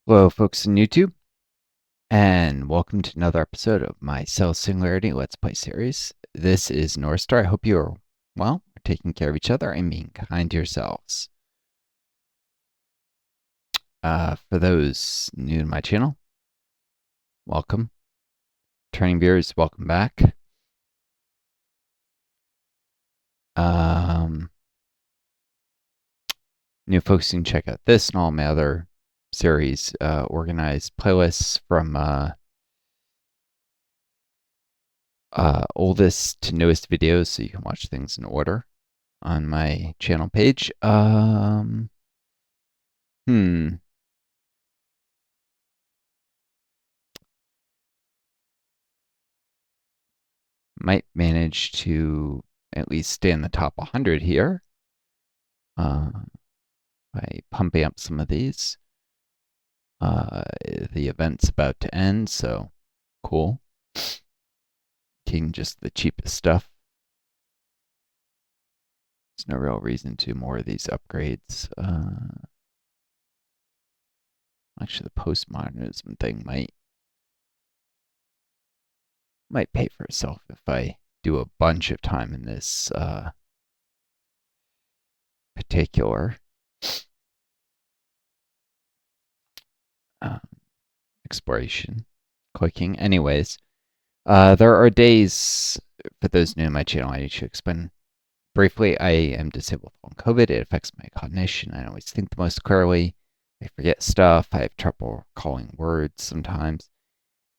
Hello, folks in YouTube, and welcome to another episode of my Singularity Let's Play series. This is Northstar. I hope you are well, taking care of each other, and being kind to yourselves. For those new to my channel, welcome. Returning viewers, welcome back. New folks can check out this and all my other series, organized playlists from oldest to newest videos, so you can watch things in order on my channel page. Might manage to at least stay in the top 100 here by pumping up some of these. The event's about to end, so cool. Taking just the cheapest stuff. There's no real reason to more of these upgrades. Actually, the postmodernism thing might pay for itself if I do a bunch of time in this particular exploration clicking. Anyways, there are days, for those new to my channel, I need to explain briefly. I am disabled from COVID. It affects my cognition. I always think the most clearly. I forget stuff. I have trouble recalling words sometimes.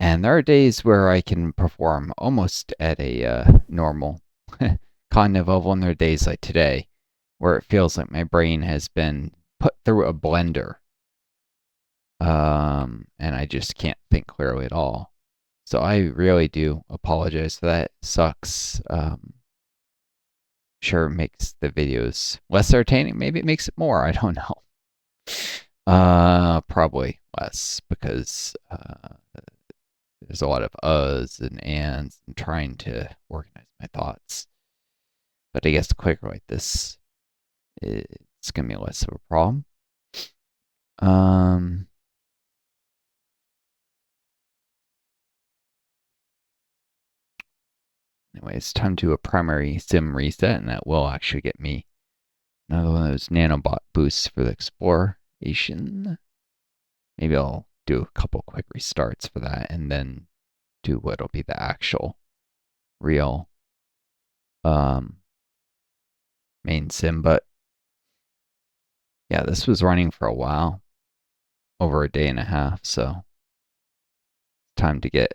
And there are days where I can perform almost at a normal cognitive level, and there are days like today where it feels like my brain has been put through a blender, and I just can't think clearly at all. So I really do apologize for that. It sucks. Sure, it makes the videos less entertaining. Maybe it makes it more. I don't know. Probably less because there's a lot of uhs and ands and trying to organize my thoughts. But I guess quicker like this, it's gonna be less of a problem. Anyway, it's time to do a primary sim reset, and that will actually get me another one of those nanobot boosts for the exploration. Maybe I'll do a couple quick restarts for that, and then do what'll be the actual real main sim. But yeah, this was running for a while, over a day and a half, so time to get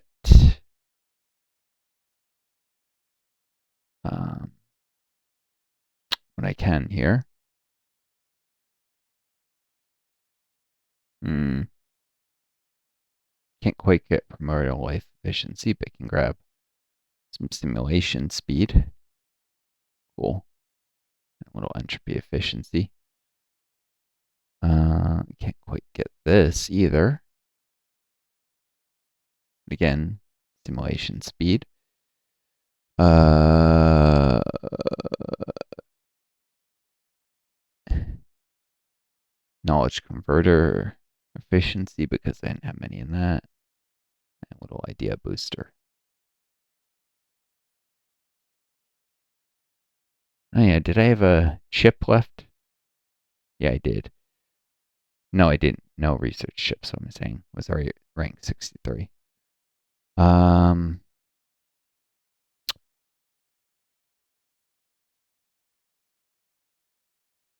what I can here. Can't quite get primordial life efficiency, but can grab some simulation speed. Cool. A little entropy efficiency. Can't quite get this either. Again, simulation speed. Knowledge converter efficiency, because I didn't have many in that. And a little idea booster. Oh yeah, did I have a chip left? Yeah, I did. No, I didn't. No research chips, what I'm saying. Was already rank 63.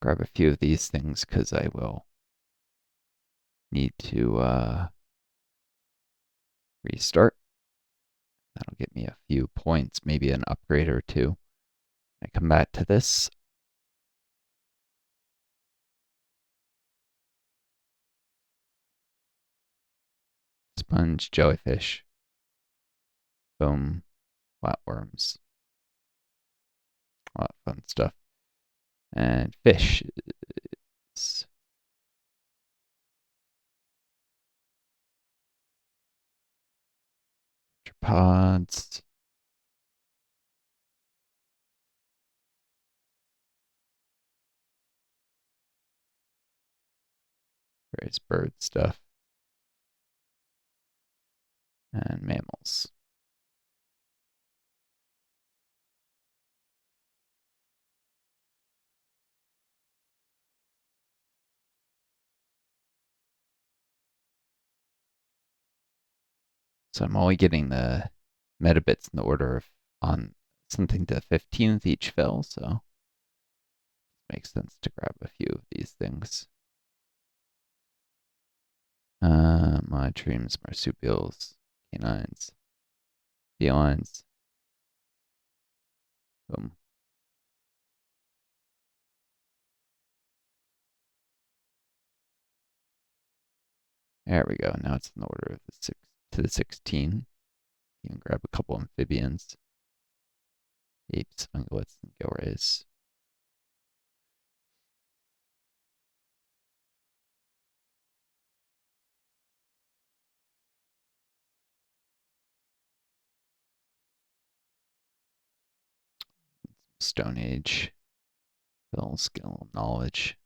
Grab a few of these things because I will need to restart. That'll get me a few points, maybe an upgrade or two. I come back to this. Sponge, jellyfish, boom, flatworms. A lot of fun stuff. And fish. Pods. Various bird stuff. and mammals. So I'm only getting the metabits in the order of on something to 15th each fill, so it makes sense to grab a few of these things. Monotremes, marsupials, canines, felines. Boom. There we go. Now it's in the order of the 6 to the 16. You can grab a couple amphibians, apes, ungulates, and gilrays. Stone Age, fill, skill, knowledge.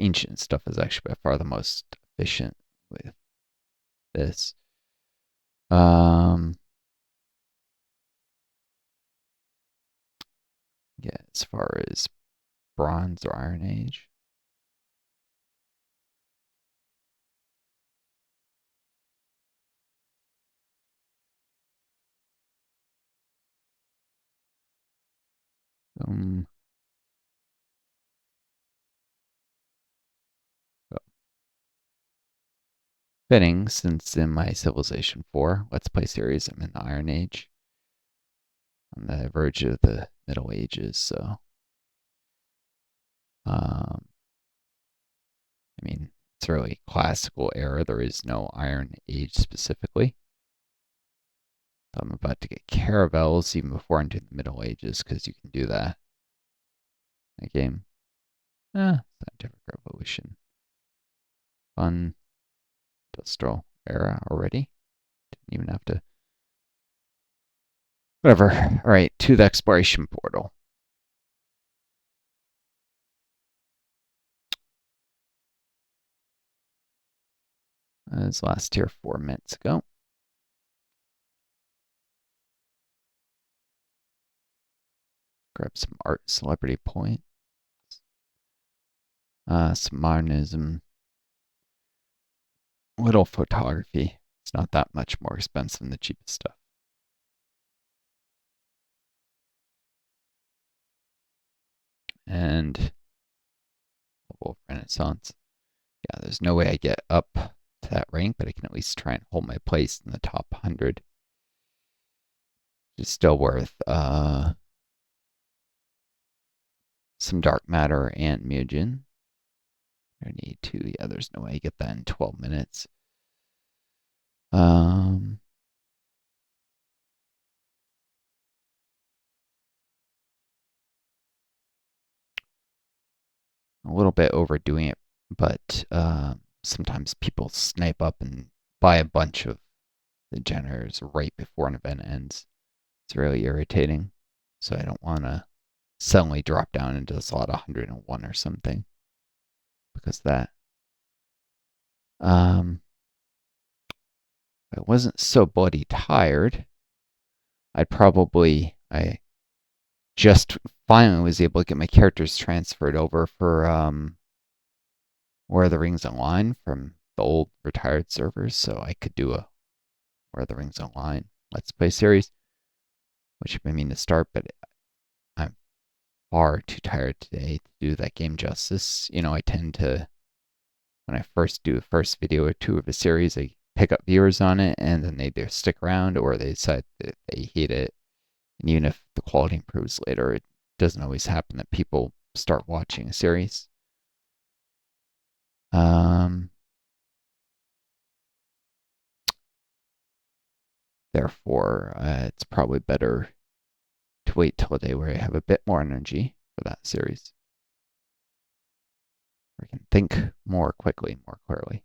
Ancient stuff is actually by far the most efficient with this. Yeah, as far as Bronze or Iron Age. Um, Fitting, since in my Civilization 4 Let's Play series, I'm in the Iron Age, on the verge of the Middle Ages, so I mean, it's really classical era. There is no Iron Age specifically. So I'm about to get caravels even before into the Middle Ages because you can do that. That game. Scientific Revolution. Fun. Industrial era already. Didn't even have to. Whatever. All right, to the exploration portal. This last here 4 minutes ago. Grab some art celebrity points. Some modernism. Little photography. It's not that much more expensive than the cheapest stuff. And level of Renaissance. Yeah, there's no way I get up to that rank, but I can at least try and hold my place in the top 100. It's still worth some dark matter and mutagen. I need to. Yeah, there's no way I get that in 12 minutes. Um, a little bit overdoing it, but sometimes people snipe up and buy a bunch of the generators right before an event ends. It's really irritating. So I don't want to suddenly drop down into slot 101 or something because that. If I wasn't so bloody tired, I just finally was able to get my characters transferred over for Where Are the Rings Online from the old retired servers, so I could do a Where Are the Rings Online Let's Play series, which I mean to start, but I'm far too tired today to do that game justice. I tend to, when I first do a first video or two of a series, I pick up viewers on it, and then they either stick around or they decide that they hate it. And even if the quality improves later, it doesn't always happen that people start watching a series. Um, Therefore, it's probably better to wait till a day where I have a bit more energy for that series. Where I can think more quickly, more clearly.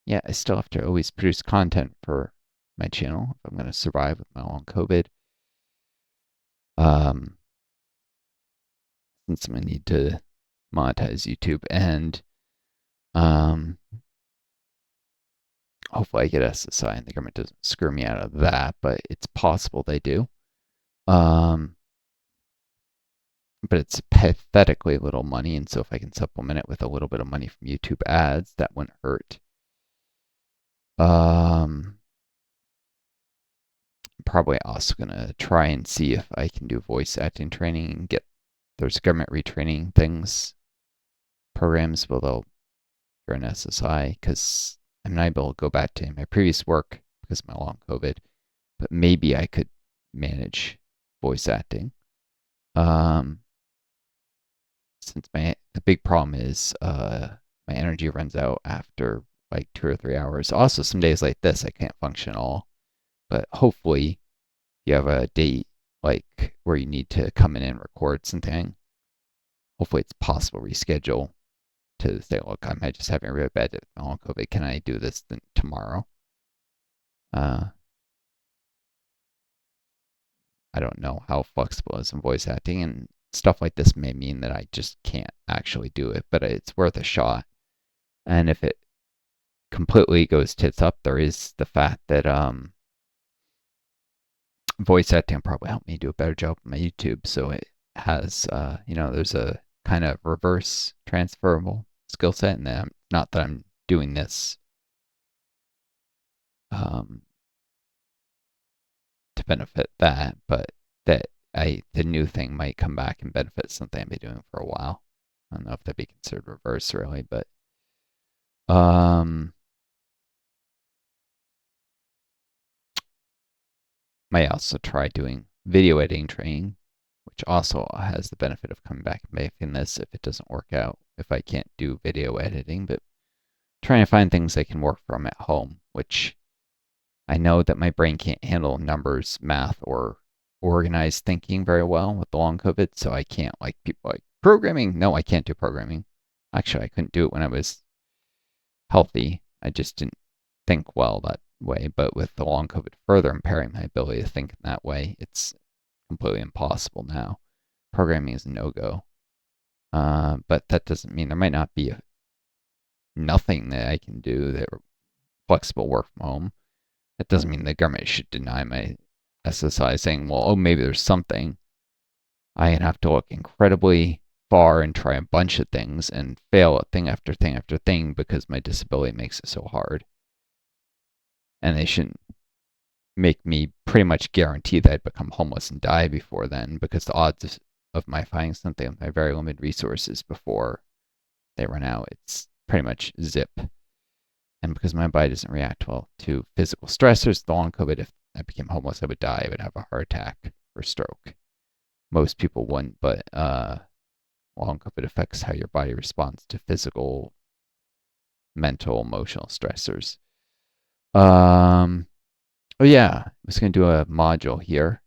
Yeah, I still have to always produce content for my channel if I'm going to survive with my long COVID. Um, since I'm going to need to monetize YouTube and Hopefully I get SSI and the government doesn't screw me out of that, but it's possible they do. Um, but it's pathetically little money, and so if I can supplement it with a little bit of money from YouTube ads, that wouldn't hurt. Um, Probably also gonna try and see if I can do voice acting training and get there's government retraining things programs, but they'll for an SSI because I'm not able to go back to my previous work because of my long COVID. But maybe I could manage voice acting. Um, since the big problem is my energy runs out after like 2 or 3 hours. Also, some days like this I can't function at all. But hopefully, you have a date like where you need to come in and record something. Hopefully, it's possible to reschedule to say, look, I'm just having a really bad day with long COVID. Can I do this tomorrow? Uh, I don't know how flexible it is in voice acting, and stuff like this may mean that I just can't actually do it, but it's worth a shot. And if it completely goes tits up, there is the fact that voice acting probably helped me do a better job on my YouTube. So it has, there's a kind of reverse transferable skill set, and not that I'm doing this um, to benefit that, but that the new thing might come back and benefit something I've been doing for a while. I don't know if that'd be considered reverse really, but um, might also try doing video editing training, which also has the benefit of coming back and making this if it doesn't work out, if I can't do video editing, but trying to find things I can work from at home, which I know that my brain can't handle numbers, math, or organized thinking very well with the long COVID, so I can't like people like programming. No, I can't do programming. Actually, I couldn't do it when I was healthy. I just didn't think well that way. But with the long COVID further impairing my ability to think in that way, it's completely impossible now. Programming is a no go. But that doesn't mean there might not be nothing that I can do that flexible work from home. That doesn't mean the government should deny my SSI, saying, well, oh, maybe there's something. I have to look incredibly far and try a bunch of things and fail at thing after thing after thing because my disability makes it so hard. And they shouldn't make me pretty much guarantee that I'd become homeless and die before then, because the odds of my finding something with my very limited resources before they run out, it's pretty much zip. And because my body doesn't react well to physical stressors, the long COVID, if I became homeless, I would die. I would have a heart attack or stroke. Most people wouldn't, but long COVID affects how your body responds to physical, mental, emotional stressors. Oh yeah, I was gonna do a module here.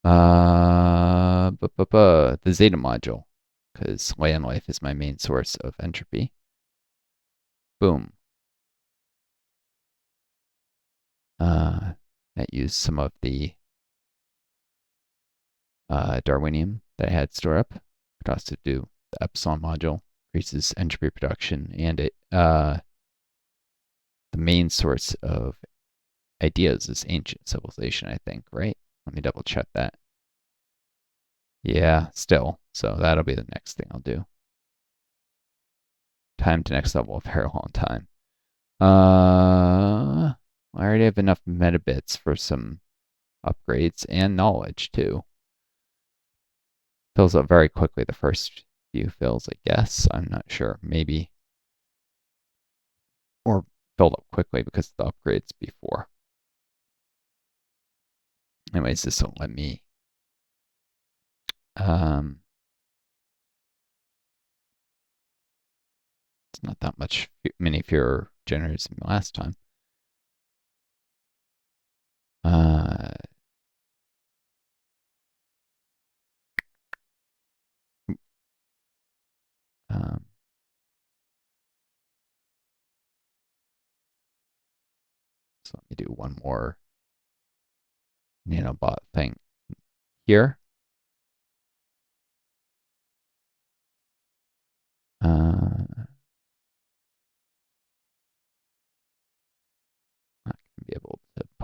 The Zeta module, because land life is my main source of entropy. Boom. That used some of the Darwinium that I had stored up. Could also do the Epsilon module, increases entropy production, and the main source of ideas is ancient civilization, I think, right? Let me double check that. Yeah, still. So that'll be the next thing I'll do. Time to next level, a very long time. I already have enough meta bits for some upgrades and knowledge too. Fills up very quickly the first few fills, I guess. I'm not sure. Maybe. Or filled up quickly because of the upgrades before. Anyways, this will let me it's not that much many fewer generators than last time. Uh, um, so let me do one more nanobot thing here. Uh,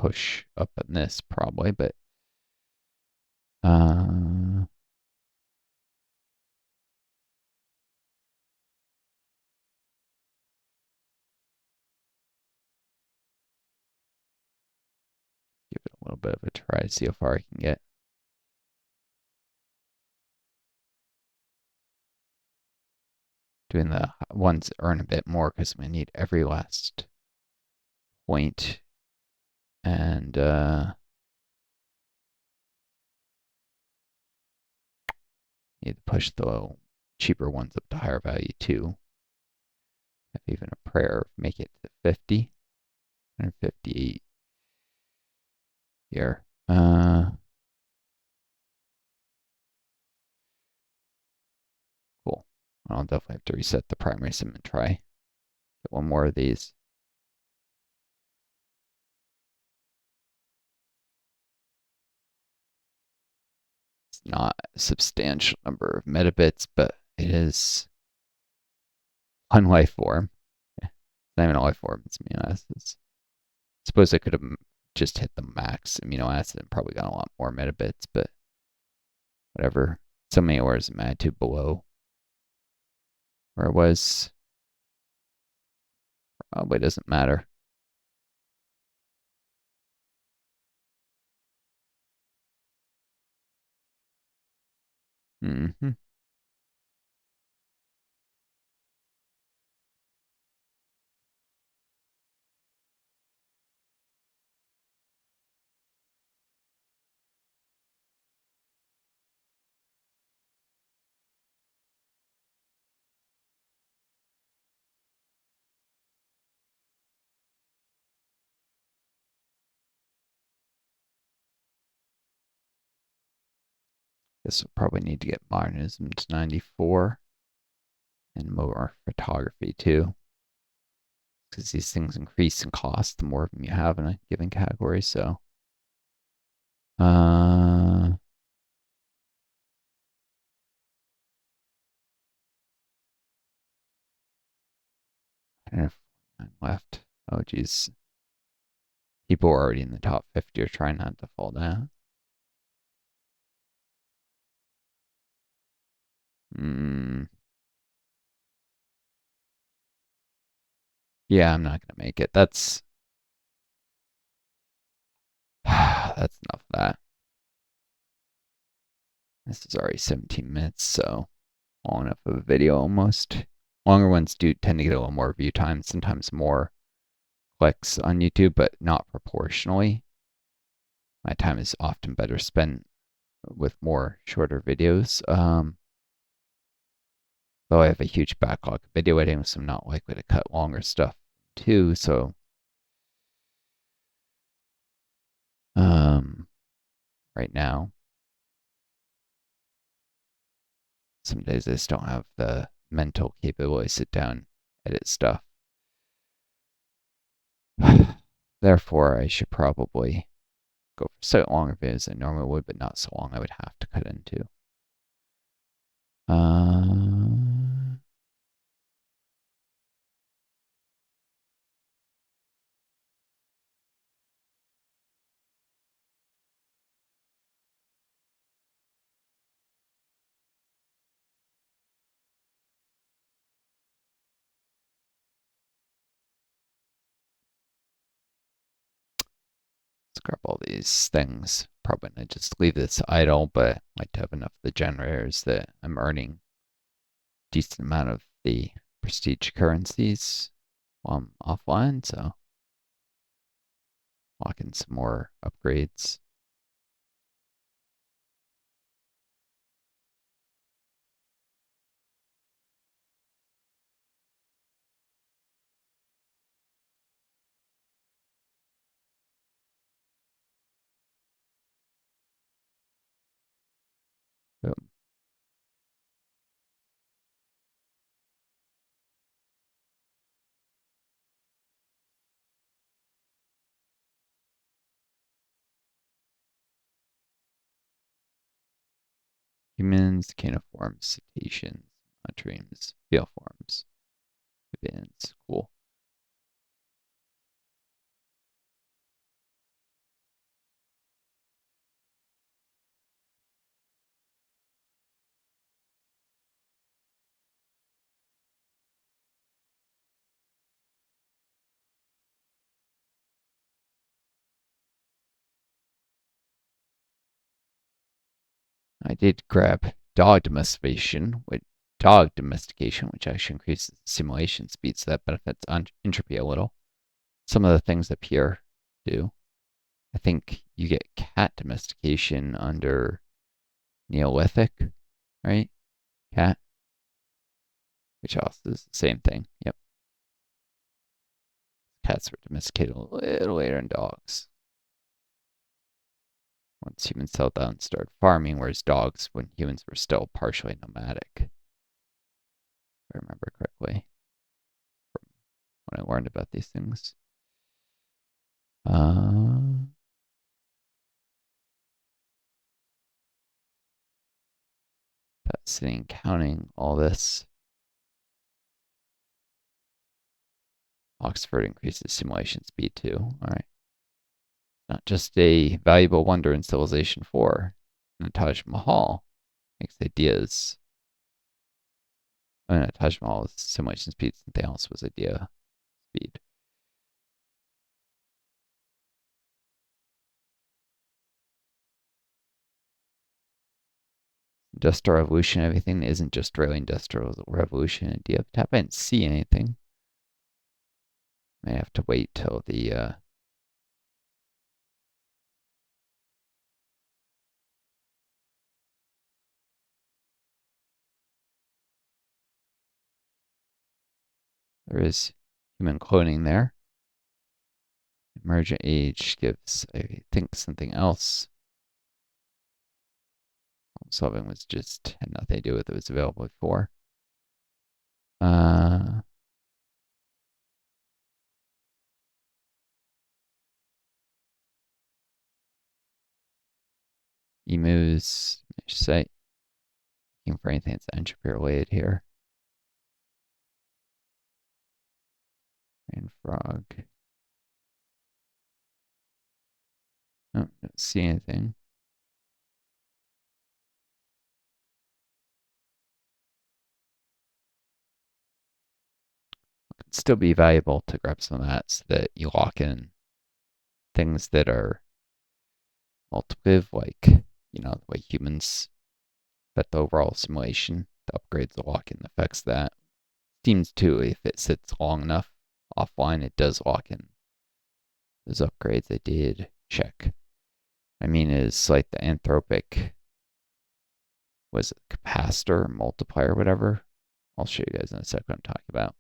push up on this probably, but uh, give it a little bit of a try, see how far I can get. Doing the ones earn a bit more because we need every last point, and need to push the cheaper ones up to higher value too. Have even a prayer of make it to 50, 158 here. Cool. I'll definitely have to reset the primary sim and try get one more of these. It's not a substantial number of metabits, but it is one life form. It's not even a life form, it's amino acids. Suppose I could have just hit the max amino acid and probably got a lot more metabits, but whatever. So many orders of magnitude below where it was. Probably doesn't matter. Mm-hmm. This will probably need to get modernism to 94 and more photography too, because these things increase in cost the more of them you have in a given category. So, uh, I don't have 9 left. Oh, geez. People are already in the top 50 are trying not to fall down. Mm, yeah, I'm not gonna make it. That's enough of that. This is already 17 minutes, so long enough of a video almost. Longer ones do tend to get a little more view time, sometimes more clicks on YouTube, but not proportionally. My time is often better spent with more shorter videos. Though I have a huge backlog of video editing, so I'm not likely to cut longer stuff too. So, um, right now, some days I just don't have the mental capability to sit down, edit stuff. Therefore, I should probably go for slightly longer videos than I normally would, but not so long I would have to cut into. Uh, let's grab all these things. Probably gonna just leave this idle, but I'd like to have enough of the generators that I'm earning a decent amount of the prestige currencies while I'm offline, so lock in some more upgrades. Boom. Humans, caniforms, cetaceans, monotremes, biiforms, amphibians. Cool. I did grab dog domestication, which actually increases the simulation speed, so that benefits on entropy a little. Some of the things up here do. I think you get cat domestication under Neolithic, right? Cat, which also is the same thing. Yep. Cats were domesticated a little later than dogs. Once humans settled down and started farming, whereas dogs, when humans were still partially nomadic, if I remember correctly, from when I learned about these things. Sitting counting all this. Oxford increases simulation speed too. All right. Not just a valuable wonder in Civilization 4. And Taj Mahal makes ideas. Oh no, Taj Mahal is simulation speed. Something else was idea speed. Industrial revolution, everything that isn't just really industrial revolution idea. Tap, I didn't see anything. May have to wait till the there is human cloning there. Emergent age gives, I think, something else. Solving was just had nothing to do with it was available before. Emus, site. Looking for anything that's entropy related here. Rain frog. Oh, don't see anything. Could still be valuable to grab some of that so that you lock in things that are multiplicative, like, the way humans affect the overall simulation. The upgrades, the lock in affects that. Seems too, if it sits long enough offline, it does lock in those upgrades. I did check. I mean, is like the anthropic, was it capacitor, multiplier, whatever? I'll show you guys in a sec what I'm talking about.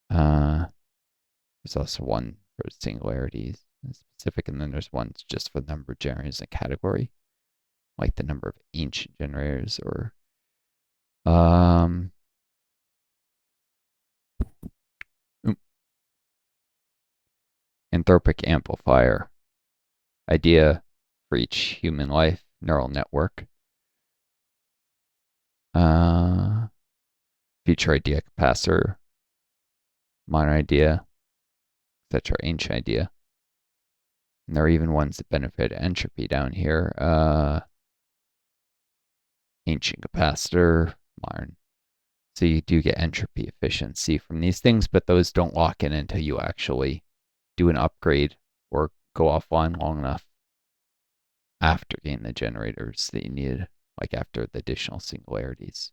There's also one for singularities specific, and then there's one just for the number of generators in a category, like the number of ancient generators or anthropic amplifier idea for each human life neural network. Future idea capacitor, minor idea, etc. Ancient idea. And there are even ones that benefit entropy down here. Ancient capacitor, modern. So you do get entropy efficiency from these things, but those don't lock in until you actually do an upgrade or go offline long enough after getting the generators that you need, like after the additional singularities.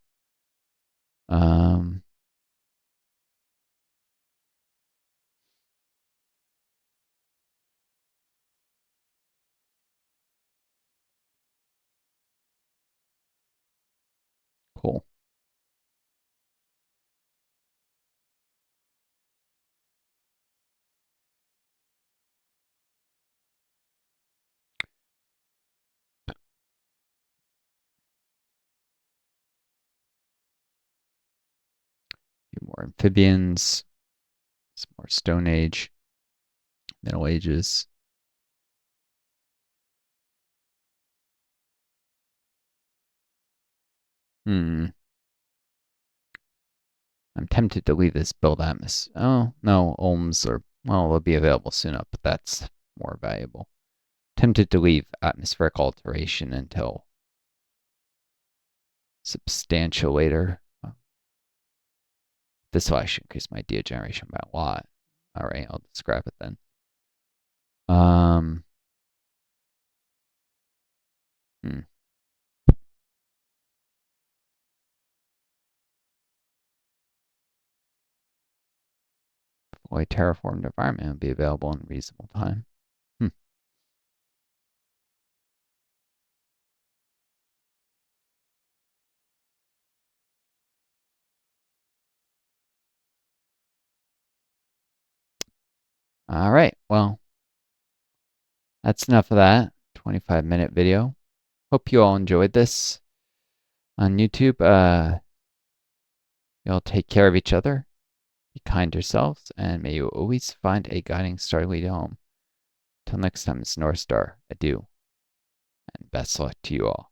Cool. A few more amphibians, some more Stone Age, Middle Ages. I'm tempted to leave this build atmos. Oh, no, ohms or, well, they'll be available soon enough, but that's more valuable. Tempted to leave atmospheric alteration until substantial later. This will actually increase my idea generation by a lot. All right, I'll just grab it then. Hmm. Fully terraformed environment will be available in reasonable time. Hmm. All right. Well, that's enough of that 25-minute video. Hope you all enjoyed this on YouTube. Y'all take care of each other, be kind to yourselves, and may you always find a guiding star to lead you home. Till next time, it's Northstar. Adieu, and best luck to you all.